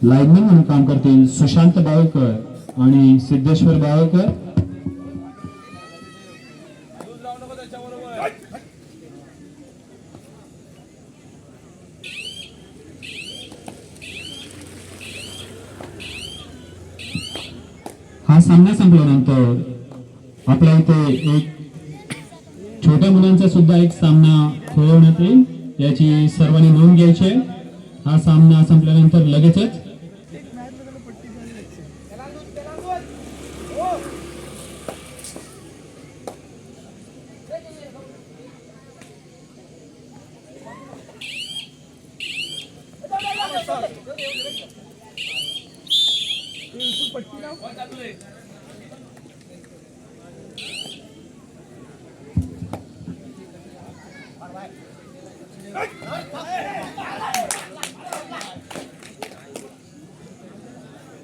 Lineman म्हणून काम करतील सुशांत बाळकर आणि सिद्धेश्वर बाळकर. हा सामना संपल्यानंतर आपल्या इथे एक छोट्या मुलांचा सुद्धा एक सामना खेळवण्यात येईल, याची सर्वांनी नोंद घ्यायची आहे. हा सामना संपल्यानंतर लगेचच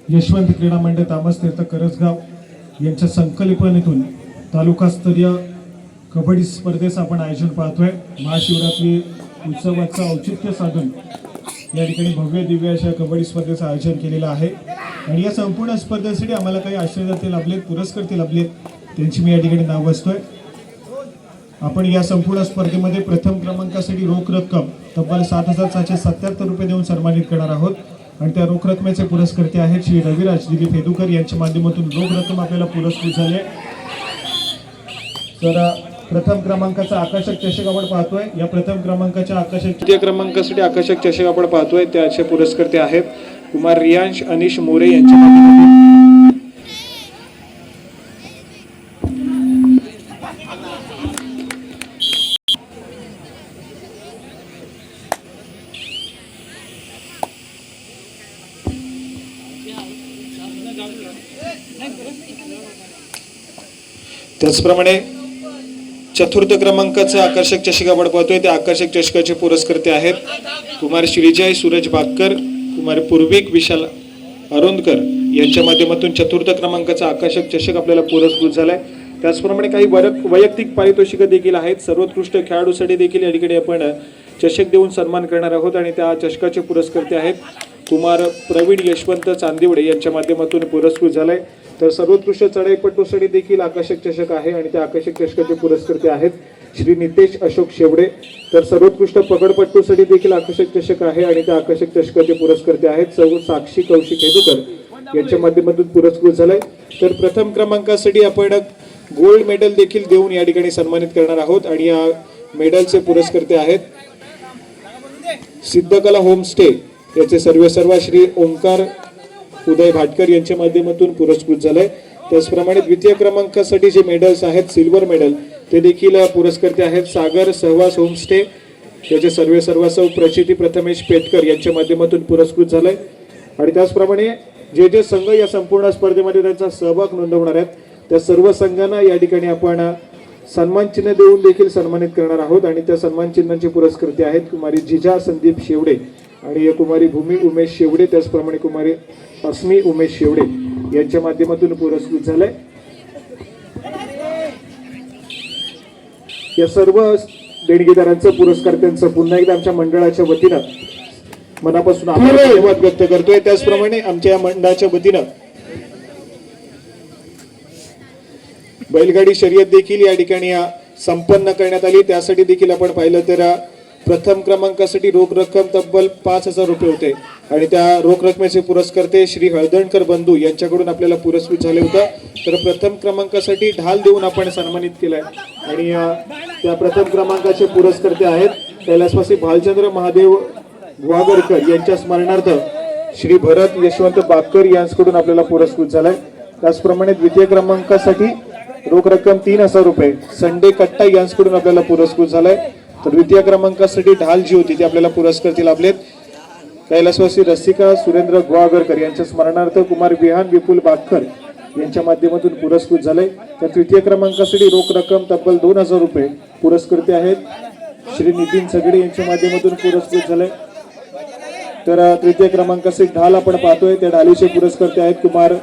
यशवंत क्रीडा मंडळ तामस तीर्थ करसगाव यांच्या संकल्पनेतून तालुकास्तरीय कबड्डी स्पर्धेचं आपण आयोजन पाहतोय. महाशिवरात्री उत्सवाचं औचित्य साधून या ठिकाणी भव्य दिव्य अशा कबड्डी स्पर्धेचं आयोजन केलेलं आहे. आणि या संपूर्ण स्पर्धेसाठी आम्हाला काही आशीर्वाद लाभलेत, पुरस्कार लाभलेत, त्यांची मी या ठिकाणी नाव वाचतोय. आपण या संपूर्ण स्पर्धेमध्ये प्रथम क्रमांकासाठी रोख रक्कम तब्बल 7,777 रुपये देऊन सन्मानित करणार आहोत. आणि त्या रोख रकमेचे पुरस्कर्ते आहेत श्री रविराज दिलीप हेदुकर यांच्या माध्यमातून रोख रक्कम आपल्याला पुरस्कृत झाले. तर प्रथम क्रमांकाचा आकर्षक चषक आपण पाहतोय. या प्रथम क्रमांकाच्या आकर्षक द्वितीय क्रमांकासाठी आकर्षक चषक आपण पाहतोय, त्याचे पुरस्कर्ते आहेत कुमार रियांश अनिश मोरे यांच्या माध्यमातून. त्याचप्रमाणे चतुर्थ क्रमांकाचं आकर्षक चषक आपण पाहतोय, त्या आकर्षक चषकाचे पुरस्कर्ते आहेत कुमार श्रीजय सूरज बागकर, कुमार पूर्विक विशाल अरुंदकर यांच्या माध्यमातून चतुर्थ क्रमांकाचा आकर्षक चषक आपल्याला पुरस्कृत झालाय. त्याचप्रमाणे काही वैयक्तिक पारितोषिकं देखील आहेत. सर्वोत्कृष्ट खेळाडूसाठी देखील या ठिकाणी आपण चषक देऊन सन्मान करणार आहोत. आणि त्या चषकाचे पुरस्कर्ते आहेत कुमार प्रवीण यशवंत चांदिवडे यांच्या माध्यमातून पुरस्कृत झालाय. तर सर्वोत्कृष्ट चढाईपटूसाठी देखील आकर्षक चषक आहे आणि त्या आकर्षक चषकाचे पुरस्कर्ते आहेत श्री नितेश अशोक शेवडे. तर सर्वोत्कृष्ट पकडपटूसाठी देखील आकर्षक चषक आहे आणि त्या आकर्षक चषकाचे पुरस्कर्ते आहेत सौ साक्षी कौशिक हेदुकर यांच्या माध्यमातून पुरस्कृत झालाय. तर प्रथम क्रमांकासाठी आपण गोल्ड मेडल देखील देऊन या ठिकाणी सन्मानित करणार आहोत. आणि या मेडलचे पुरस्कर्ते आहेत सिद्धकला होमस्टे याचे सर्वेसर्वा श्री ओंकार उदय भाटकर यांच्या माध्यमातून पुरस्कृत झालाय. त्याचप्रमाणे द्वितीय क्रमांकासाठी जे मेडल्स आहेत सिल्वर मेडल ते देखील पुरस्कर्ते आहेत सागर सहवास होमस्टे याचे सर्वेसर्वा सौ प्रचिती प्रथमेश पेटकर यांच्या माध्यमातून पुरस्कृत झालाय. आणि त्याचप्रमाणे जे जे संघ या संपूर्ण स्पर्धेमध्ये त्यांचा सहभाग नोंदवणार आहेत त्या सर्व संघांना या ठिकाणी आपण सन्मान चिन्ह देऊन देखील सन्मानित करणार आहोत. आणि त्या सन्मान चिन्हांचे पुरस्कर्ते आहेत कुमारी जिजा संदीप शेवडे आणि कुमारी भूमी उमेश शेवडे, त्याचप्रमाणे कुमारी अस्मी उमेश शेवडे यांच्या माध्यमातून पुरस्कृत झालाय. या सर्व देणगीदारांचं पुरस्कर्त्यांचं पुन्हा एकदा आमच्या मंडळाच्या वतीनं मनापासून धन्यवाद व्यक्त करतोय. त्याचप्रमाणे आमच्या या मंडळाच्या वतीनं बैलगाडी शर्यत देखील या ठिकाणी संपन्न करण्यात आली. त्यासाठी देखील आपण पाहिलं तर प्रथम क्रमांकासाठी रोख रक्कम तब्बल 5,000 रुपये होते आणि त्या रोख रकमेचे पुरस्कर्ते श्री हळदणकर बंधू यांच्याकडून आपल्याला पुरस्कृत झाले होते. तर प्रथम क्रमांकासाठी ढाल देऊन आपण सन्मानित केलंय. आणि त्या प्रथम क्रमांकाचे पुरस्कर्ते आहेत कैलासवासी भालचंद्र महादेव गुहागरकर यांच्या स्मरणार्थ श्री भरत यशवंत बागकर यांच्याकडून आपल्याला पुरस्कृत झालाय. त्याचप्रमाणे द्वितीय क्रमांकासाठी रोख रक्कम 3,000 रुपये संडे कट्टा यांच्याकडून आपल्याला पुरस्कृत झालाय. तर द्वितीय क्रमांकासाठी ढाल जी होती ती आपल्याला पुरस्कर्ते लाभलेत कैलासवासी रसिका सुरेंद्र गुहागरकर यांच्या स्मरणार्थ कुमार विहान विपुल बागकर यांच्या माध्यमातून पुरस्कृत झाले. तर तृतीय क्रमांकासाठी रोख रक्कम तब्बल 2,000 रुपये पुरस्कर्ते आहेत श्री नितीन सगडे यांच्या माध्यमातून पुरस्कृत झाले. तर तृतीय क्रमांकासाठी ढाल आपण पाहतोय त्या ढालीचे पुरस्कर्ते आहेत कुमार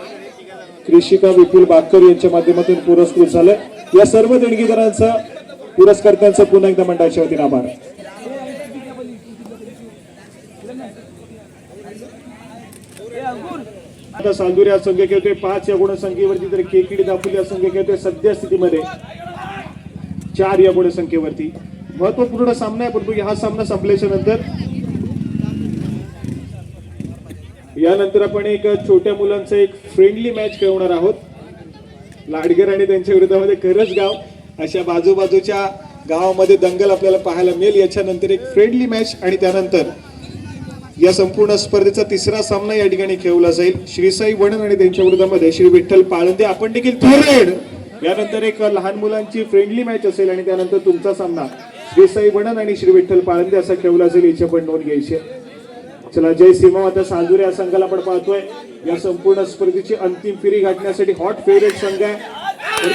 कृषिका विपुल बागकर यांच्या माध्यमातून पुरस्कृत झाले. या सर्व देणगीदारांचा पुरस्कर्त्यांचं पुन्हा एकदा मंडळाच्या वतीने आभार. आता सालदुरी हा संघ खेळतोय 5 या गुणसंख्येवरती, तर केकेडी दापोली हा संघ खेळतोय सध्या स्थितीमध्ये 4 या गुणसंख्येवरती. महत्वपूर्ण सामना आहे, परंतु हा सामना संपल्याच्या नंतर यानंतर आपण एक छोट्या मुलांचं एक फ्रेंडली मॅच खेळवणार आहोत. लाडगर आणि त्यांच्या विरोधामध्ये करंजगाव अशा बाजूबाजूच्या गावामध्ये दंगल आपल्याला पाहायला मिळेल. याच्यानंतर एक फ्रेंडली मॅच आणि त्यानंतर या संपूर्ण स्पर्धेचा तिसरा सामना या ठिकाणी खेळवला जाईल. श्रीसाई वणन आणि त्यांच्या विरोधामध्ये श्री विठ्ठल पाळंदे. आपण देखील थोरेड. यानंतर एक लहान मुलांची फ्रेंडली मॅच असेल आणि त्यानंतर तुमचा सामना श्रीसाई वणन आणि श्री विठ्ठल पाळंदे असा खेळवला जाईल. याची आपण नोंद घ्यायची. चला, जय सीमा आता सालदुरी या संघाला आपण पाहतोय या संपूर्ण स्पर्धेची अंतिम फेरी गाठण्यासाठी हॉट फेवरेट संघ आहे.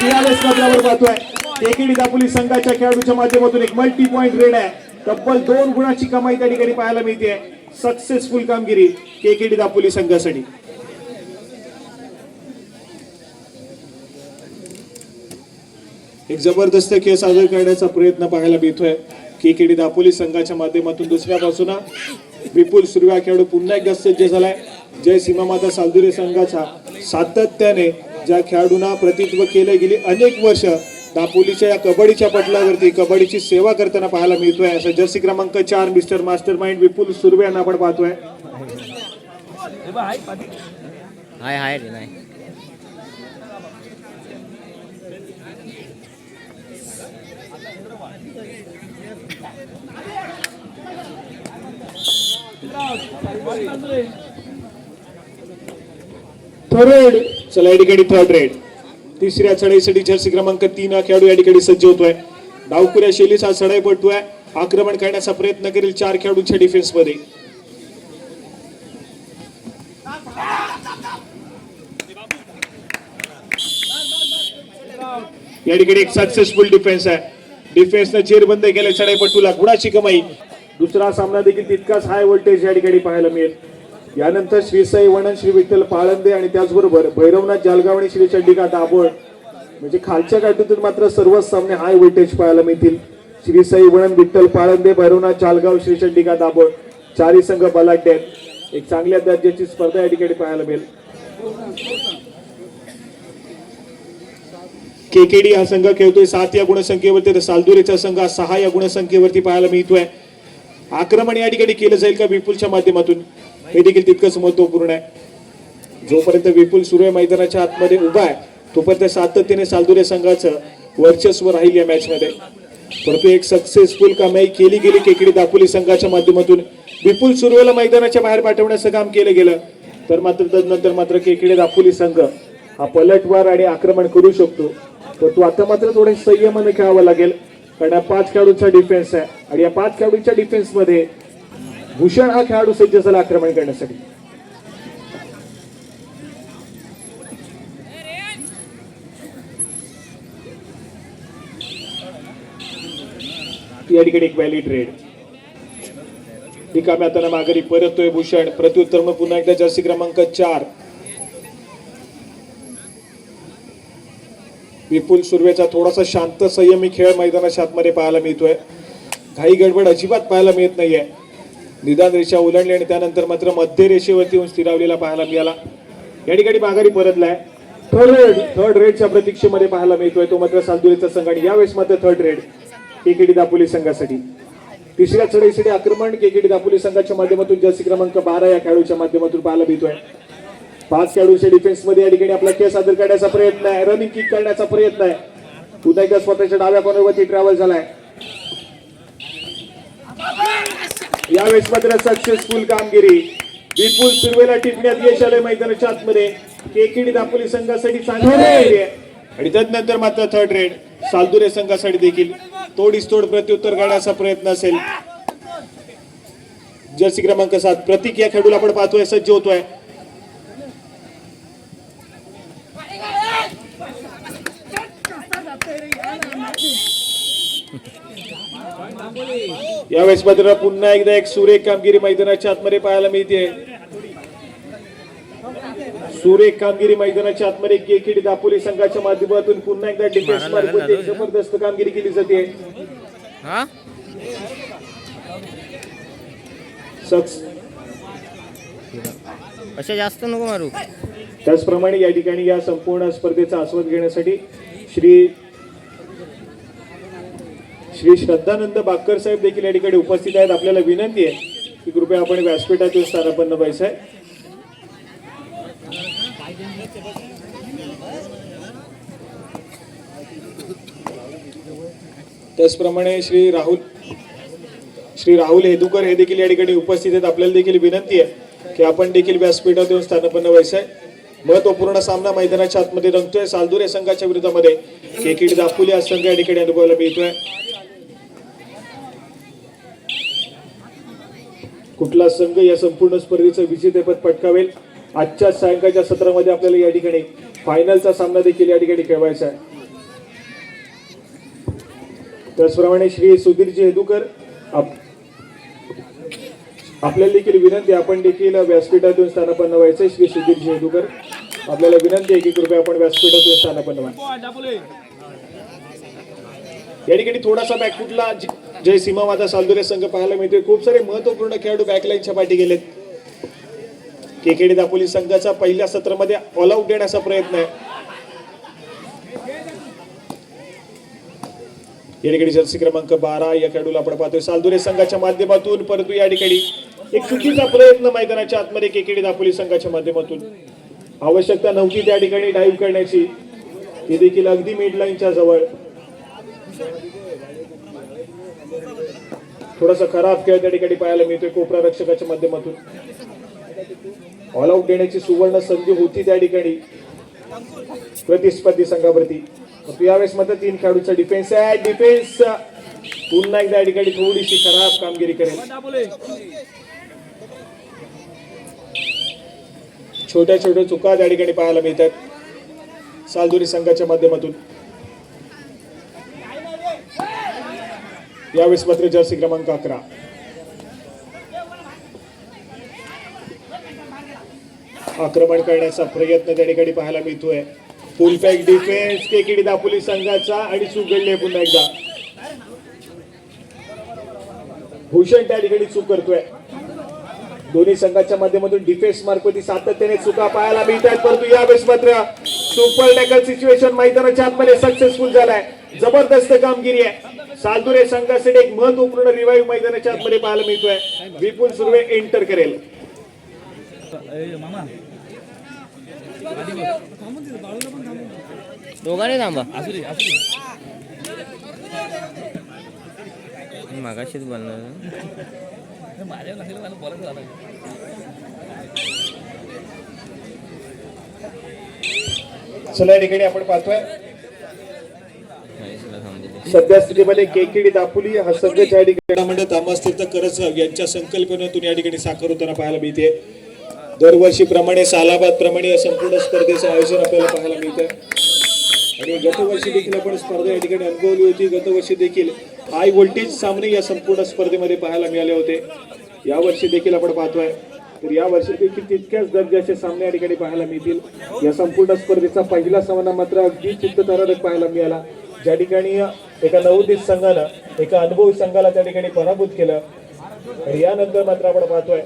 यावेळेस मात्र पाहतोय केकेडी दापोली संघाच्या खेळाडूच्या माध्यमातून एक मल्टी पॉइंट रेड आहे. तब्बल 2 गुणाची कमाई त्या ठिकाणी पाहायला मिळते. सक्सेसफुल कामगिरी केकेडी दापोली संघासाठी. एक जबरदस्त खेळ सादर करण्याचा प्रयत्न पाहायला मिळतोय केकेडी दापोली संघाच्या माध्यमातून. दुसऱ्या बाजूला विपुल सुरव्या खेळाडू पुन्हा एकदा सज्ज झालाय. जय सीमा माता सालदुरी संघाचा सातत्याने ज्या खेळाडूंना प्रतिनिधित्व केले गेली अनेक वर्ष दापोलीच्या या कबड्डीच्या पटलावरती कबड्डीची सेवा करताना पाहायला मिळतोय. असं जर्सी क्रमांक 4 मिस्टर मास्टर माइंड विपुल सुरवे यांना आपण पाहतोय. हाय नाही थर्ड. चला, या ठिकाणी थर्ड रेड. तिसऱ्या चढाईसाठी जर्सी क्रमांक 3 हा खेळाडू या ठिकाणी सज्ज होतोय. डावखुऱ्या शैलीचा चढाई पटतोय. आक्रमण करण्याचा प्रयत्न करेल 4 खेळाडूंच्या डिफेन्स मध्ये. या ठिकाणी एक सक्सेसफुल डिफेन्स आहे. डिफेन्सनं जेरबंद केले चढाईपट्टूला गुणाची कमाई. दुसरा सामना देखील तितकाच हाय व्होल्टेज या ठिकाणी पाहायला मिळेल. यानंतर श्रीसाई वणन श्री विठ्ठल पाळंदे आणि त्याचबरोबर भैरवनाथ जालगाव आणि श्री चंडिका दाभोळ म्हणजे खालच्या गाठीतून मात्र सर्वच सामने हाय व्होल्टेज पाहायला मिळतील. श्रीसाई वणन विठ्ठल पाळंदे भैरवनाथ जालगाव श्री चंडिका दाभोळ 4ही संघ बलाढ्य आहेत. एक चांगल्या दर्जाची स्पर्धा या ठिकाणी पाहायला मिळेल. केकेडी हा संघ खेळतोय 7 या गुणसंख्येवरती, तर सालदुरीचा संघ 6 या गुणसंख्येवरती पाहायला मिळतोय. आक्रमण या ठिकाणी केलं जाईल का विपुलच्या माध्यमातून हे देखील तितकंच महत्वपूर्ण आहे. जोपर्यंत विपुल सुरवे मैदानाच्या आतमध्ये उभा आहे तोपर्यंत सातत्याने सालदुरी संघाचं वर्चस्व राहील या मॅच मध्ये. परंतु एक सक्सेसफुल कमाई केली गेली केकेडी दापोली संघाच्या माध्यमातून. विपुल सुरवेला मैदानाच्या बाहेर पाठवण्याचं काम केलं गेलं, तर मात्र तदनंतर मात्र केकेडी दापोली संघ हा पलटवार आणि आक्रमण करू शकतो. परंतु आता मात्र थोडे संयमाने खेळावं लागेल, कारण 5 खेळाडूंचा डिफेन्स आहे आणि या 5 खेळाडूंच्या डिफेन्स मध्ये भूषण हा खेळाडू सज्ज झाला आक्रमण करण्यासाठी. या ठिकाणी एक व्हॅलिड रेड. रिकाम्या हाताने माघारी परततोय भूषण. प्रत्युत्तर मग पुन्हा एकदा जर्सी क्रमांक 4 विपुल सुरवेचा थोडासा शांत संयमी खेळ मैदानाच्या आतमध्ये पाहायला मिळतोय. घाई गडबड अजिबात पाहायला मिळत नाहीये. निदान रेषा ओलांडली आणि त्यानंतर मात्र मध्य रेषेवरती येऊन स्थिरावलेला पाहायला मिळाला. या ठिकाणी माघारी परतलाय. थर्ड रेडच्या प्रतीक्षेमध्ये पाहायला मिळतोय तो मात्र सालदुरीचा संघ आणि यावेळेस मात्र थर्ड रेड केकेडी दापोली संघासाठी. तिसऱ्या चढाईसाठी आक्रमण केकेडी दापोली संघाच्या माध्यमातून जर्सी क्रमांक 12 या खेळाडूच्या माध्यमातून पाहायला मिळतोय. 5 खेळाडूंच्या डिफेन्स मध्ये या ठिकाणी आपला खेळ सादर करण्याचा प्रयत्न आहे. रनिंग किक करण्याचा प्रयत्न आहे. पुन्हा एकदा स्वतःच्या डाव्या कॉर्नरवरती ट्रॅव्हल झालाय. यावेळेस मात्र सक्सेसफुल कामगिरी. विपुल सुरवेला टिपण्यात यश आलंय मैदानाच्या आतमध्ये. केकेडी दापोली संघासाठी चांगली आहे आणि त्यानंतर मात्र थर्ड रेड सालदुरे संघासाठी देखील तोडीसतोड प्रत्युत्तर करण्याचा प्रयत्न असेल. जर्सी क्रमांक 7 प्रतीक या खेळाडूला आपण पाहतोय सज्ज होतोय. यावेळेस मात्र पुन्हा एकदा एक सुरेख कामगिरी मैदानाच्या आतमध्ये पाहायला मिळते. सुरेख कामगिरी मैदानाच्या आतमध्ये केकेडी दापोली संघाच्या माध्यमातून पुन्हा एकदा डिफेन्स मार्फत एक जबरदस्त कामगिरी केली जाते. हा सक्स अशा जास्त नको मारू. त्याचप्रमाणे या ठिकाणी या संपूर्ण स्पर्धेचा आस्वाद घेण्यासाठी श्री श्रद्धानंद बाकर साहेब देखील या ठिकाणी उपस्थित आहेत. आपल्याला विनंती आहे की कृपया आपण व्यासपीठातून स्थानापन्न व्हायचं आहे. त्याचप्रमाणे श्री राहुल हेदुकर हे देखील या ठिकाणी उपस्थित आहेत. आपल्याला देखील विनंती आहे की आपण देखील व्यासपीठातून स्थानापन्न व्हायचं आहे. महत्वपूर्ण सामना मैदानाच्या आतमध्ये रंगतोय. सालदुरे संघाच्या विरोधामध्ये केकेडी दापोली हा संघ या ठिकाणी अनुभवायला मिळतोय. कुठला संघ या संपूर्ण स्पर्धेचं विजेतेपद पटकावेल आजच्या सायंकाळच्या सत्रामध्ये आपल्याला या ठिकाणी फायनलचा सामना देखील या ठिकाणी खेळवायचा आहे. त्याचप्रमाणे श्री सुधीरजी हेदुकर आपल्याला देखील विनंती आपण देखील व्यासपीठातून स्थानापन्न व्हायचे. श्री सुधीरजी हेदुकर आपल्याला विनंती आहे की कृपया आपण व्यासपीठातून स्थानापन्न व्हा. या ठिकाणी थोडासा बॅकफुटला जय सीमा माता सालदुरे संघ पाहायला मिळतोय. खूप सारे महत्वपूर्ण खेळाडू बॅकलाईनच्या पाठी गेलेत. केकेडी दापोली संघाचा पहिल्या सत्रामध्ये ऑल आउट देण्याचा प्रयत्न आहे. या ठिकाणी जर्सी क्रमांक 12 या खेळाडूला आपण पाहतोय सालदुरे संघाच्या माध्यमातून, परंतु या ठिकाणी एक चुकीचा प्रयत्न मैदानाच्या आतमध्ये केकेडी दापोली संघाच्या माध्यमातून. आवश्यकता नव्हती त्या ठिकाणी डाईव्ह करण्याची, ती देखील अगदी मिड लाईनच्या जवळ. थोडासा खराब खेळ त्या ठिकाणी पाहायला मिळतोय कोपरा रक्षकाच्या माध्यमातून. ऑल आउट देण्याची सुवर्ण संधी होती त्या ठिकाणी प्रतिस्पर्धी संघावरती. यावेळेस मात्र 3 खेळाडूचा डिफेन्स आहे. डिफेन्स पुन्हा एकदा या ठिकाणी थोडीशी खराब कामगिरी करेल. छोट्या छोट्या चुका त्या ठिकाणी पाहायला मिळतात सालदुरी संघाच्या माध्यमातून. यावेळेस मात्र जर्सी क्रमांक 11 आक्रमण करण्याचा प्रयत्न त्या ठिकाणी पाहायला मिळतोय. फुल पॅक डिफेन्स केकेडी दापोली संघाचा आणि चूक घडली पुन्हा एकदा. भूषण त्या ठिकाणी चूक करतोय. दोन्ही संघाच्या माध्यमातून डिफेन्स मार्फत सातत्याने चुका पाहायला मिळतात, परंतु यावेळेस मात्र सुपर टॅकल सिच्युएशन मैदानाच्या आतमध्ये सक्सेसफुल झालाय. जबरदस्त कामगिरी आहे. सालदुरे संघासाठी एक महत्वपूर्ण रिवाईव्ह मैदानाच्या आतमध्ये पाहायला मिळतोय. विपुल सुर्वे एंटर करेल. दोघांनी थांबा. मागाशीच बोलणार. चला या ठिकाणी आपण पाहतोय सध्या स्थितीमध्ये केकेडी दापोली हा संघ ज्या ठिकाणी तांबास तीर्थ करसगाव यांच्या संकल्पनेतून या ठिकाणी साकार होताना पाहायला मिळते. दरवर्षीप्रमाणे सालाबाद प्रमाणे या संपूर्ण स्पर्धेचं आयोजन आपल्याला पाहायला मिळतं. आणि गतवर्षी देखील आपण स्पर्धा या ठिकाणी अनुभवली होती. गतवर्षी देखील हाय व्होल्टेज सामने या संपूर्ण स्पर्धेमध्ये पाहायला मिळाले होते. यावर्षी देखील आपण पाहतोय तर यावर्षी देखील तितक्याच दर्जाचे सामने या ठिकाणी पाहायला मिळतील. या संपूर्ण स्पर्धेचा पहिला सामना मात्र अगदी चित्तथरारक पाहायला मिळाला, ज्या ठिकाणी एका नवोदित संघानं एका अनुभवी संघाला त्या ठिकाणी पराभूत केलं. आणि यानंतर मात्र आपण पाहतोय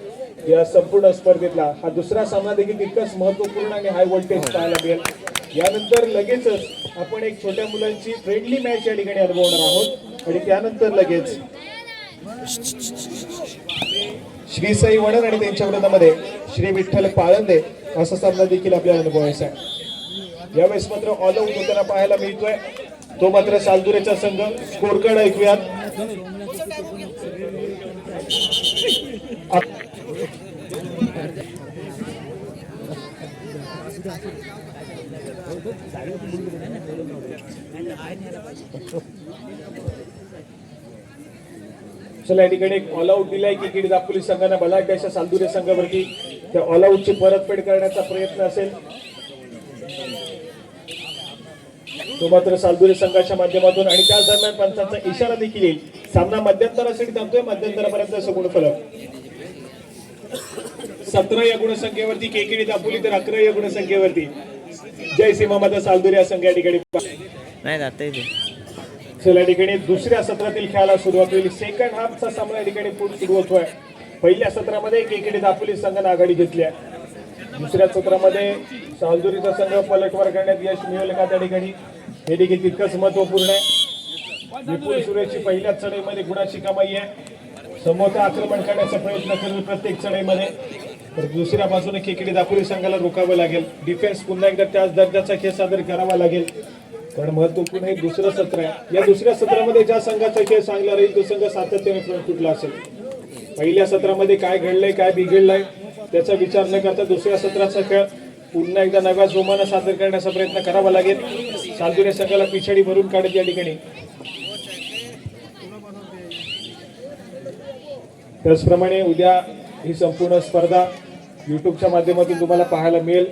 या संपूर्ण स्पर्धेतला हा दुसरा सामना देखील तितकाच महत्वपूर्ण आणि हाय व्होल्टेज पाहायला मिळेल. यानंतर लगेचच आपण एक छोट्या मुलांची फ्रेंडली मॅच या ठिकाणी अनुभवणार आहोत. आणि त्यानंतर लगेच श्री साई वडन आणि त्यांच्या विरोधामध्ये श्री विठ्ठल पाळंदे असा सामना देखील आपल्याला अनुभवायचा आहे. यावेळेस मात्र ऑल आउट होताना पाहायला मिळतोय तो मात्र सालदुरेचा संघ. स्कोर कार्ड ऐकूयात. चला या ठिकाणी एक ऑल आउट दिलाय की केकेडी दापोली संघाने बलाढ्याच्या सालदुरे संघावरती. त्या ऑल आउटची परतफेड करण्याचा प्रयत्न असेल तो मात्र सालदुरे संघाच्या माध्यमातून. आणि त्याच दरम्यान पंचांचा इशारा देखील येईल. सामना मध्यंतरासाठी थांबतोय. मध्यंतरापर्यंत असं गुणफलक 17 या गुणसंख्येवरती केकेडी दापोली तर 11 या गुणसंख्येवरती जय सीमा माता सालदुरे या संघ या ठिकाणी नाही जात चला या ठिकाणी दुसऱ्या सत्रातील खेळाला सुरुवात होईल. सेकंड हाफचा सामना या ठिकाणी सुरू होतोय. पहिल्या सत्रामध्ये केकेडी दापोली संघाने आघाडी घेतली आहे. दुसऱ्या सत्रामध्ये सालजुरीचा संघ पलटवार करण्यात यश मिळेल का त्या ठिकाणी हे देखील तितकंच महत्वपूर्ण आहे. विपुल सुरेशची पहिल्याच चढाईमध्ये गुणाची कमाई आहे. समोरचा आक्रमण करण्याचा प्रयत्न करेल प्रत्येक चढाईमध्ये. तर दुसऱ्या बाजूने केकेडी दापोली संघाला रोखावं लागेल. डिफेन्स पुन्हा एकदा त्याच दर्जाचा खेळ सादर करावा लागेल. कारण महत्वपूर्ण हे दुसरं सत्र आहे. या दुसऱ्या सत्रामध्ये ज्या संघाचा खेळ चांगला राहील तो संघ सातत्याने फ्रंट फुटला असेल. पहिल्या सत्रामध्ये काय घडलंय काय बिघडलंय त्याचा विचार न करता दुसऱ्या सत्राचा खेळ पुन्हा एकदा नव्या जोमानं सादर करण्याचा प्रयत्न करावा लागेल. सालजुरे संघाला पिछाडी भरून काढत या ठिकाणी. त्याचप्रमाणे उद्या ही संपूर्ण स्पर्धा युट्यूबच्या माध्यमातून तुम्हाला पाहायला मिळेल.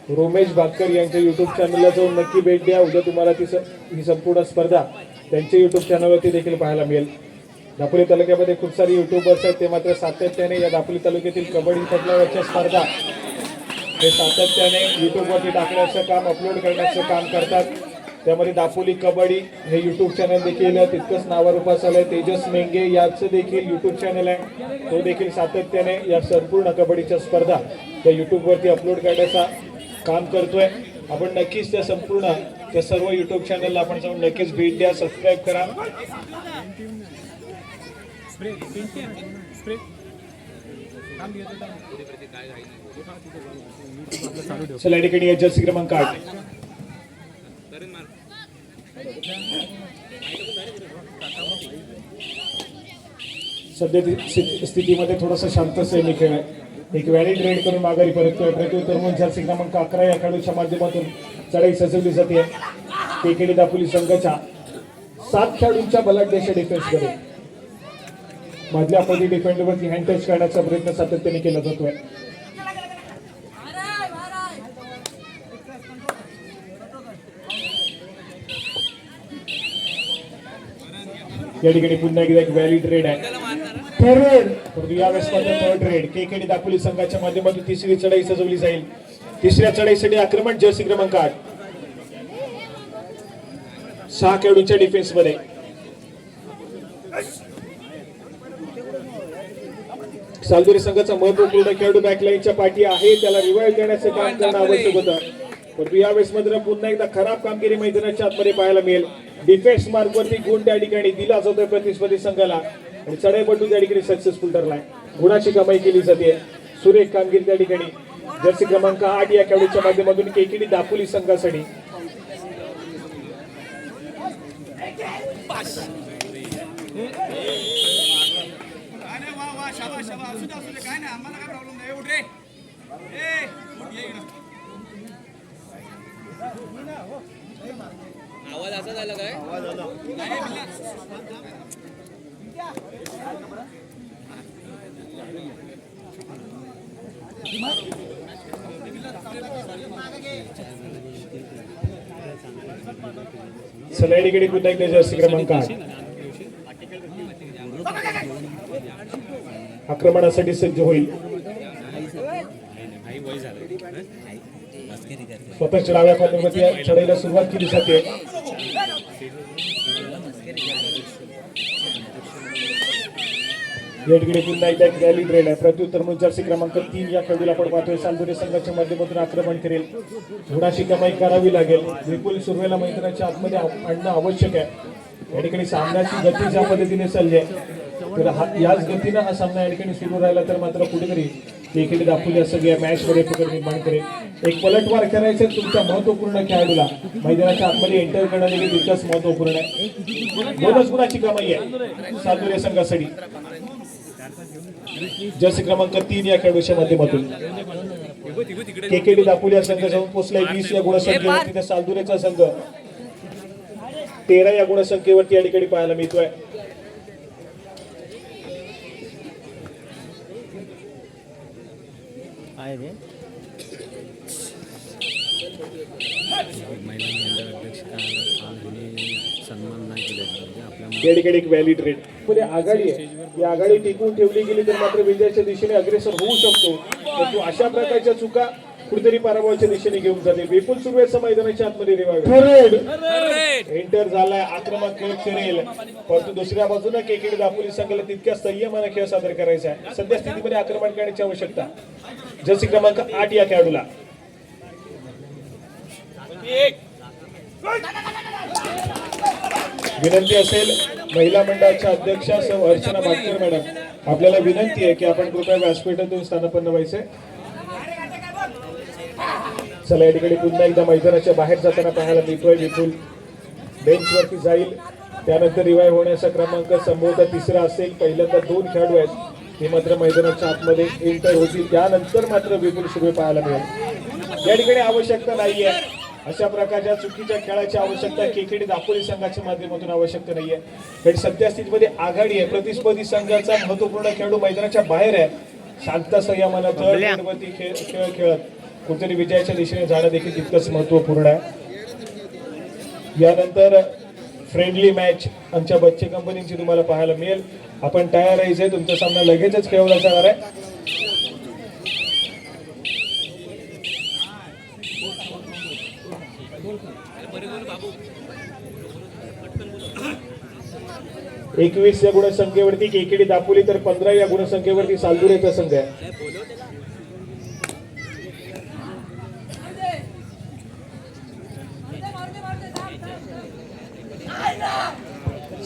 रोमेश भाटकर यांच्या युट्यूब चॅनलला जाऊन नक्की भेट द्या. उद्या तुम्हाला ही संपूर्ण स्पर्धा त्यांच्या युट्यूब चॅनलवरती देखील पाहायला मिळेल. दापोली तालुक्यामध्ये खूप सारी युट्यूबर्स आहेत. ते मात्र सातत्याने या दापोली तालुक्यातील कबड्डी पटलावरच्या स्पर्धा हे सातत्याने युट्यूबवरती टाकण्याचं काम अपलोड करण्याचं काम करतात. त्यामध्ये दापोली कबड्डी हे युट्यूब चॅनल देखील तितकंच नावारूपास आलंय. तेजस मेंगे याचं देखील युट्यूब चॅनल आहे. तो देखील सातत्याने या संपूर्ण कबड्डीच्या स्पर्धा त्या युट्यूबवरती अपलोड करण्याचा काम करतोय. आपण नक्कीच त्या संपूर्ण त्या सर्व युट्यूब चॅनलला आपण जाऊन नक्कीच भेट द्या. सबस्क्राईब करा. चला या ठिकाणी जर्सी क्रमांक 8 सध्या स्थितीमध्ये थोडासा शांत सैनिक खेळ आहे. एक व्हॅलिड रेड करून माघारी परततोय. प्रत्युत्तर म्हणून जर्सी क्रमांक 11 या खेळाडूच्या माध्यमातून चढाई सजवली जाते. केकेडी दापोली संघाच्या 7 खेळाडूंच्या बलाढ्याच्या डिफेन्सकडे मधल्या पदी डिफेंडरवरती हँड टच करण्याचा प्रयत्न सातत्याने केला जातोय. या ठिकाणी पुन्हा एकदा एक व्हॅलिड रेड आहे. परंतु यावेळेस मात्र थर्ड रेड केकेडी दापोली संघाच्या माध्यमातून तिसरी चढाई सजवली जाईल. तिसऱ्या चढाईसाठी आक्रमण जर्सी क्रमांक 8 6 खेळाडूंच्या डिफेन्स मध्ये. सालजुरे संघाचा महत्वपूर्ण खेळाडू बॅकलाईनच्या पाठी आहे. त्याला रिवाइव्ह देण्याचे काम करणं आवश्यक होतं. परंतु यावेळेस मात्र पुन्हा एकदा खराब कामगिरी मैदानाच्या आतमध्ये पाहायला मिळेल. डिफेन्स मार्कवरती गुण त्या ठिकाणी दिला जातोय प्रतिस्पर्धी संघाला आणि चढाईपटू त्या ठिकाणी सक्सेसफुल ठरलाय. गुणाची कमाई केली जाते. सुरेख कामगिरी त्या ठिकाणी जर्सी क्रमांक 8 या खेळाडूच्या माध्यमातून केकेडी दापोली संघासाठी. आवाज असा झाला काय? सलाईडीकडे पुन्हा एकदा जर्सी क्रमांक 8 आक्रमणासाठी सज्ज होईल. स्वतःच्या डाव्या कॉर्नरवरती चढाईला सुरुवात केली जाते. या ठिकाणी पुन्हा एकदा एक व्हॅलिड रेड आहे. प्रत्युत्तर म्हणून जर्सी क्रमांक 3 या खेळाडूला आपण पाहतोय. सालजुरे संघाच्या माध्यमातून आक्रमण करेल. गुणाची कमाई करावी लागेल. विपुल सुरवेला मैदानाच्या आतमध्ये आणणं आवश्यक आहे. या ठिकाणी सामन्याची गती ज्या पद्धतीने चालली आहे तर याच गतीनं हा सामना या ठिकाणी सुरू राहिला तर मात्र कुठेतरी केकेडी दापोली असं या मॅच मध्ये पकड निर्माण करेल. एक पलटवार करायचं तुमच्या महत्वपूर्ण खेळाडूला मैदानाच्या आतमध्ये एंटर करणं देखील तितकंच महत्वपूर्ण आहे. दोनच गुणाची कमाई आहे सालजुरे संघासाठी. जर्सी क्रमांक 3 या खेळाडूच्या माध्यमातून केकेडी दापोली या संघ जाऊन पोहोचलाय 20 या गुणसंख्येवरती. त्या सालजुरेचा संघ 13 या गुणसंख्येवरती या ठिकाणी पाहायला मिळतोय. या ठिकाणी एक व्हॅलिड रेड मध्ये आघाडी आहे. ही आघाडी टिकवून ठेवली गेली तर मात्र विजयाच्या दिशेने अग्रेसर होऊ शकतो. परंतु अशा प्रकारच्या चुका कुठेतरी पराभवाच्या दिशेने घेऊन जाते. विपुल सुरवेचा मैदानाच्या आतमध्ये रिवाइव एंटर झालाय, आक्रमक खेळ करेल, परंतु दुसऱ्या बाजूला केकेडी दापोली संघाला तितक्या संयमाने खेळ सादर करायचा आहे. सध्या स्थितीमध्ये आक्रमण करण्याची आवश्यकता जर्सी क्रमांक 8 या खेळाडूला. विनंती असेल महिला मंडळाच्या अध्यक्षा सौ अर्चना भाटकर मॅडम, आपल्याला विनंती आहे की आपण कृपया व्यासपीठातून स्थानापन्न व्हायचे. चला, या ठिकाणी पुन्हा एकदा मैदानाच्या बाहेर जाताना पाहायला मिळतोय विपुल बेंच वरती जाईल, त्यानंतर रिवाइव्ह होण्याचा क्रमांक संभवतः तिसरा असेल. पहिल्यांदा 2 खेळाडू आहेत ते मात्र मैदानाच्या आतमध्ये एंटर होतील, त्यानंतर मात्र विपुल सुर्वे पाहायला मिळेल. या ठिकाणी आवश्यकता नाहीये अशा प्रकारच्या चुकीच्या खेळाची आवश्यकता केकेडी दापोली संघाच्या माध्यमातून आवश्यकता नाहीये. कारण सध्या स्थितीमध्ये आघाडी आहे. प्रतिस्पर्धी संघाचा महत्वपूर्ण खेळाडू मैदानाच्या बाहेर आहे. शांत संयमानं खेळ खेळत कुठेतरी विजयाच्या दिशेने जाणं देखील तितकंच महत्वपूर्ण आहे. यानंतर फ्रेंडली मॅच आमच्या बच्चे कंपनीची तुम्हाला पाहायला मिळेल. आपण तयार राहायचंय, तुमचा सामना लगेचच खेळवला जाणार आहे. एकवीस या गुणसंख्येवरती केकेडी दापोली तर 15 या गुणसंख्येवरती सालदुरेचा संघ आहे.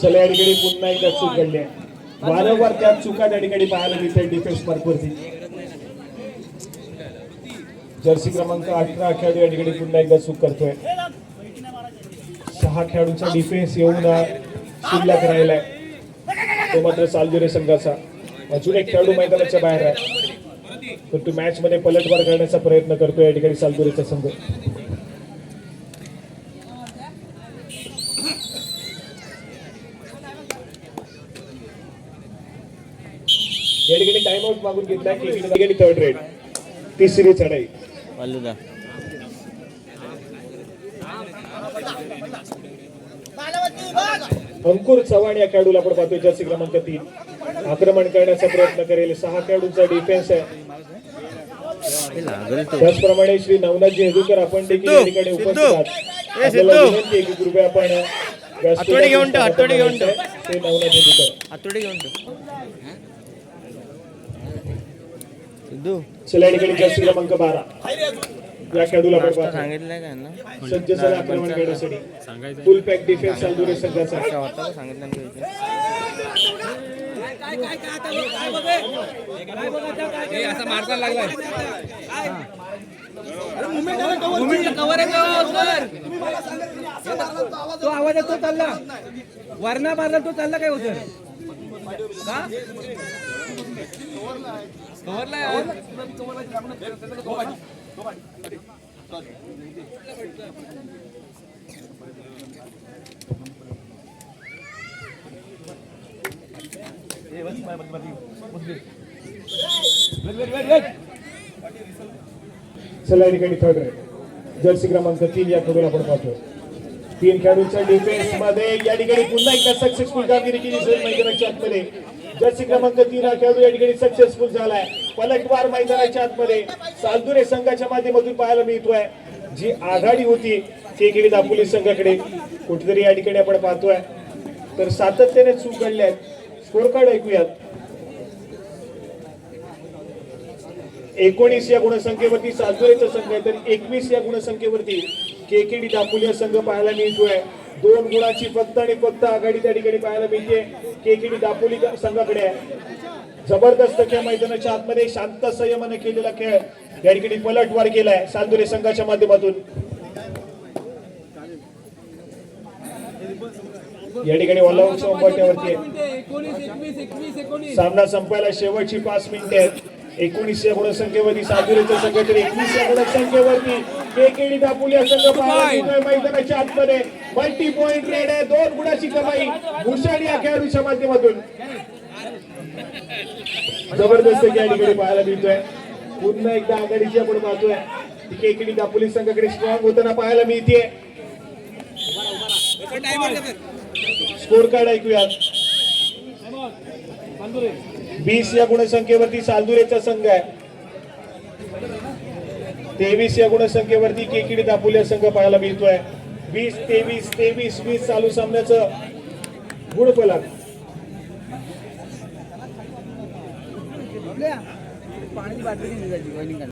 चला, या ठिकाणी पुन्हा एकदा चूक घडली आहे. वारंवार त्या चुका त्या ठिकाणी पाहायला मिळतात डिफेन्स मार्कवरती. जर्सी क्रमांक 18 खेळाडू या ठिकाणी पुन्हा एकदा चूक करतोय. 6 खेळाडूंचा डिफेन्स येऊन शिल्लक राहिलाय, तो मात्र सालदुरे संघाचा. अजून एक खेळाडू मैदानाच्या बाहेर आहे, परंतु मॅच मध्ये पलटवार करण्याचा प्रयत्न करतोय या ठिकाणी सालदुरेचा संघ. या ठिकाणी टाइम आउट मागून घेतलाय केकेडी. थर्ड रेड, तिसरी चढाई. अंकुर चव्हाण या खेळाडूला आपण पाहतोय जर्सी क्रमांक 3. आक्रमण करण्याचा प्रयत्न करेल. 6 खेळाडूंचा डिफेन्स आहे. त्याचप्रमाणे श्री नवनाथजी हेदूकर आपण देखील या ठिकाणी उपस्थित आहात. आपल्याला विनंती आहे की कृपया आपण हातोडी घेऊन ठेव, हातोडी घेऊन ठेव. ते नवनाथ हेदूकर हातोडी घेऊन ठेव. चला, या ठिकाणी जर्सी क्रमांक 12 या खेळाडूला आपण पाहतोय. सांगितलंय का ना सज्ज झाला आक्रमण करण्यासाठी. फुल पॅक डिफेन्स सालदुरे संघाचा. सांगितलं असा मारता लागलाय. तो आवाज येतो चालला, वरना मारला तो चालला, काय होतं का? चला, या ठिकाणी थर्ड रेड जर्सी क्रमांक 3 या खेळाडूला आपण पाहतोय. 3 खेळाडूंच्या डिफेन्स मध्ये या ठिकाणी पुन्हा एकदा सक्सेसफुल कामगिरी केली मैदानाच्या आतमध्ये. जर्सी क्रमांक 3 हा खेळाडू या ठिकाणी सक्सेसफुल झालाय. पलटवार मैदानाच्या आतमध्ये सालदुरे संघाच्या माध्यमातून पाहायला मिळतोय. जी आघाडी होती केकेडी दापोली संघाकडे कुठेतरी या ठिकाणी आपण पाहतोय, तर सातत्याने चूक घडल्या आहेत. स्कोर कार्ड ऐकूयात. 19 या गुणसंख्येवरती सालदुरेचा संघ आहे, तर 21 या गुणसंख्येवरती केकेडी दापोली हा संघ पाहायला मिळतोय. 2 गुणाची फक्त आणि फक्त आघाडी त्या ठिकाणी पाहायला मिळते केकेडी दापोली संघाकडे आहे. जबरदस्त खेळ मैदानाच्या आतमध्ये शांत संयमाने केलेला खेळ या ठिकाणी पलटवार केलाय सालदुरे संघाच्या माध्यमातून. या ठिकाणी ऑलआउट संपाट्यावरती सामना संपायला शेवटची 5 मिनिटे आहेत. 19 या गुणसंख्येवरती सालदुरेचा संघ, तर 21 या गुणसंख्येवरती केकेडी दापोली हा संघ पाहायला मैदानाच्या आतमध्ये. मल्टी पॉइंट रेड आहे. 2 गुणाची कमाई भूषण या खेळाडूच्या माध्यमातून. जबरदस्त या ठिकाणी पाहायला मिळतोय. पुन्हा एकदा आघाडीची आपण पाहतोय केकेडी दापोली संघाकडे स्ट्रॉंग होताना पाहायला मिळते. स्कोर कार्ड ऐकूयात. 20 या गुणसंख्येवरती सालदुरेचा संघ आहे. 23 या गुणसंख्येवरती केकेडी दापोली संघ पाहायला मिळतोय. 20-23, 23-20 चालू सामन्याचं गुणफलक. पाण्याची बाटली घेऊन जायची बॉलिंग करायला.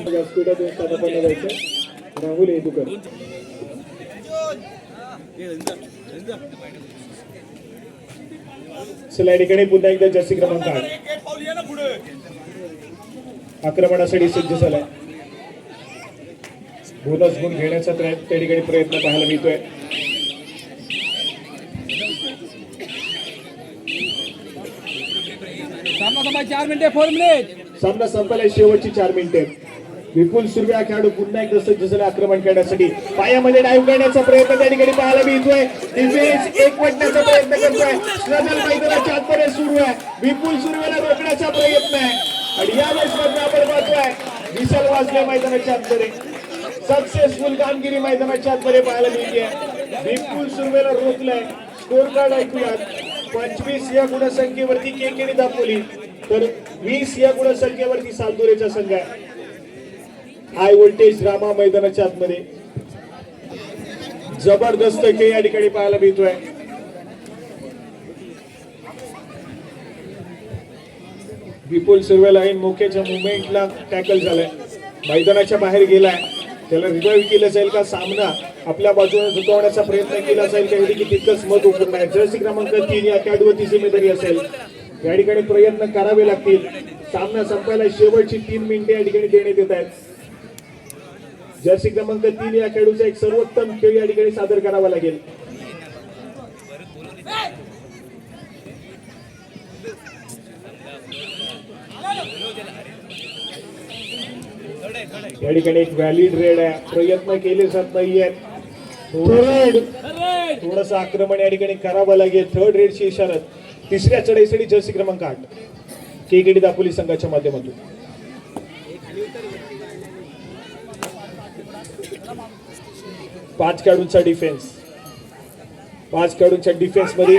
व्यासपीठातून स्थानापन्न व्हायचं राहुल येदुकर. चला या ठिकाणी पुन्हा एकदा जर्सी क्रमांक 8 आक्रमणासाठी सज्ज झालाय. बोनस गुण घेण्याचा त्या ठिकाणी प्रयत्न पाहायला मिळतोय. सामना संपायला 4 मिनिटे 4 मिनिट. सामना संपायला शेवटची 4 मिनिटे. विपुल सुर्वे हा खेळाडू पुन्हा एकदा सज्ज झाला आक्रमण करण्यासाठी. पायामध्ये डाईव्ह करण्याचा प्रयत्न त्या ठिकाणी पाहायला मिळतोय. डिफेन्स एकवटण्याचा प्रयत्न करतोय. स्ट्रगल मैदानाच्या आतमध्ये सुरू आहे. विपुल सुर्वेला रोखण्याचा प्रयत्न आहे आणि यावेळेस मात्र आपण पाहतोय विशाल वाजले मैदानाच्या आतमध्ये. सक्सेसफुल कामगिरी मैदानाच्या आतमध्ये पाहायला मिळते. विपुल सुर्वेला रोखलंय. स्कोर कार्ड ऐकूयात. 25 या गुणसंख्येवरती केकेडी दापोली तर 20 या गुणसंख्येवरती सालदुरेचा संघ आहे. हाय व्होल्टेज ड्रामा मैदानाच्या आतमध्ये जबरदस्त खेळ या ठिकाणी पाहायला मिळतोय. विपुल सुर्वेला इन मोक्याच्या मुवमेंटला टॅकल झालाय. मैदानाच्या बाहेर गेलाय. त्याला रिवाइव्ह केलं जाईल का? सामना आपल्या बाजूने झुकवण्याचा प्रयत्न केला जाईल का? एवढी की तितकंच महत्वपूर्ण आहे. जर्सी क्रमांक 3 या खेळाडूवरती जिम्मेदारी असेल. या ठिकाणी प्रयत्न करावे लागतील. सामना संपायला शेवटची 3 मिनिटे या ठिकाणी देण्यात येत आहेत. जर्सी क्रमांक 3 या खेळाडूचा एक सर्वोत्तम खेळ या ठिकाणी सादर करावा लागेल. या ठिकाणी एक व्हॅलिड रेड आहे. प्रयत्न केले जात नाहीये. थोडस आक्रमण या ठिकाणी करावं लागेल. थर्ड रेडची इशारत. तिसऱ्या चढाईसाठी जर्सी क्रमांक 8 केकेडी दापोली संघाच्या माध्यमातून. पाच खेळाडूंचा डिफेन्स. 5 खेळाडूंच्या डिफेन्स मध्ये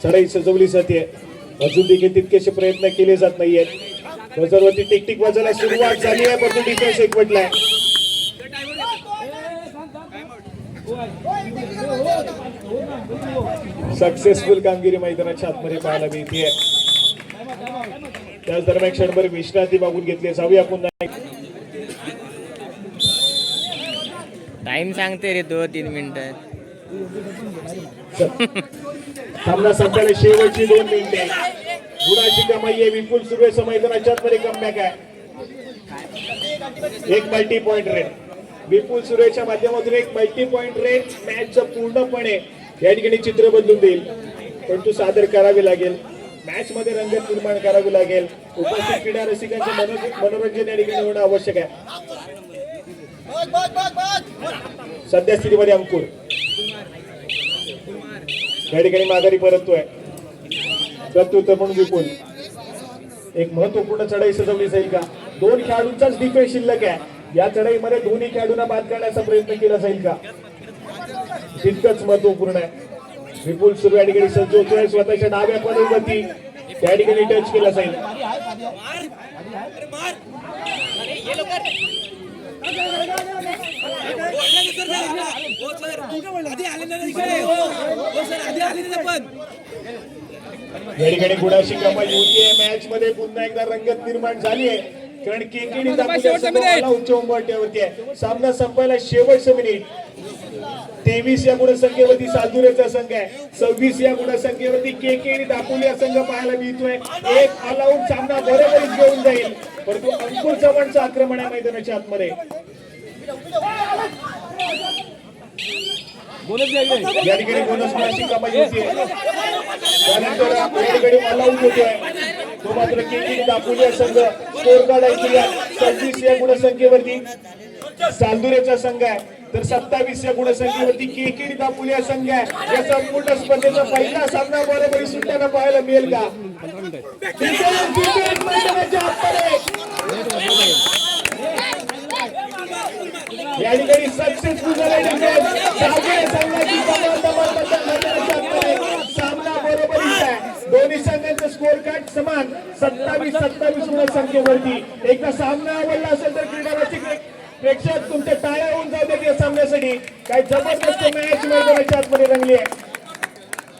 चढाई सजवली जाते. अजून देखील तितकेसे प्रयत्न केले जात नाहीयेत. बजरवरती टिकटिक वाजायला सुरुवात झाली आहे परंतु डिफेन्स एकवटलाय. सक्सेसफुल कामगिरी मैदानाच्या आतमध्ये पाहायला मिळते. त्याच दरम्यान क्षणभर विश्रांती मागून घेतली जाऊया. पुन्हा टाइम सांगते रे 2-3 मिनिटं. सामना संपायला शेवटची 2 मिनिटे. गुणाची कमाई आहे. विपुल सुर्वेचं मैदानाच्या आतमध्ये कमबॅक आहे. एक मल्टी पॉइंट रेट. विपुल सुर्वेच्या माध्यमातून एक मल्टी पॉइंट रेट मॅचचं पूर्णपणे या ठिकाणी चित्र बदलून देईल. परंतु सादर करावे लागेल. मॅच मध्ये रंगत निर्माण करावी लागेल. उपस्थित क्रीडा रसिकांचे मनोरंजन या ठिकाणी होणं आवश्यक आहे. सध्या स्थितीमध्ये अंकुर या ठिकाणी माघारी परततोय. प्रत्युत्तर म्हणून विपुल. एक महत्वपूर्ण चढाई सजवली जाईल का? 2 खेळाडूंचाच डिफेन्स शिल्लक आहे. या चढाईमध्ये दोन्ही खेळाडूंना बाद करण्याचा प्रयत्न केला जाईल का? तितकंच महत्वपूर्ण आहे. विपुल सुरू या ठिकाणी सज्ज होतोय. स्वतःच्या डाव्या पदरीवरती त्या ठिकाणी टच केला जाईल. या ठिकाणी गुणाची कमाई होतीये. मॅच मध्ये पुन्हा एकदा रंगत निर्माण झाली आहे कारण केकेडी उच्च उंबरठ्यावरती आहे. सामना संपायला शेवटचं मिनिट. 23 या गुणसंख्येवरती सालदुरेचा संघ आहे. 26 या गुणसंख्येवरती केकेडी दापोली हा संघ पाहायला मिळतोय. एक ऑल आउट सामना बरोबरीच घेऊन जाईल परंतु अंकुर चव्हाणचं आक्रमण आहे मैदानाच्या आतमध्ये. या ठिकाणी बोनस गुणाची कमाई होतीये. त्यानंतर या ठिकाणी ऑल आउट होतोय तो मात्र केकेडी दापोली हा संघ. स्कोर कार्ड ऐकूया. 26 या गुणसंख्येवरती सालदुरेचा संघ आहे तर 27 या गुणसंख्येवरती केकेडी दापोली हा संघ आहे. या संपूर्ण स्पर्धेचा पहिला सामना बरोबरी सुटताना पाहायला मिळेल का? या ठिकाणी सक्सेसफुल सामना बरोबरीचा आहे. दोन्ही संघांचा स्कोर कार्ड समान 27-27 गुण संख्येवरती एकदा सामना आवडला असेल तर क्रीडारसिक प्रेक्षक तुमच्या टाळ्या होऊन जाऊ देत या सामन्यासाठी. काय जबरदस्त मॅच मैदानाच्या आतमध्ये रंगली आहे.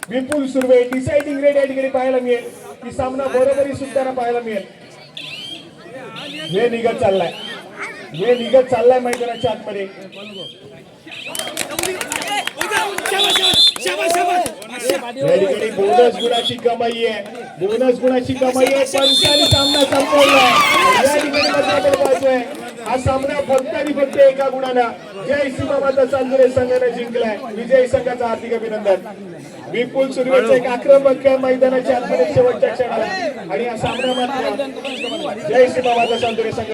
विपुल सुर्वे डिसाइडिंग रेड या ठिकाणी पाहायला मिळेल. की सामना बरोबरी सुद्धा पाहायला मिळेल. वेळ निघत चाललाय मैदानाच्या आतमध्ये. या ठिकाणी बोनस गुणाची कमाई आहे. पंचांनी सामना संपवलाय. या ठिकाणी मात्र आपण पाहतोय हा सामना फक्त आणि फक्त एका गुणानं जय सीमामाता चांदुरे संघाने जिंकलाय. विजयी संघाचं हार्दिक अभिनंदन. विपुल सुर्वेचं एक आक्रमक मैदानाच्या आतमध्ये शेवटच्या क्षणाला आणि हा सामना मात्र जय सीमामाता चांदुरे संघ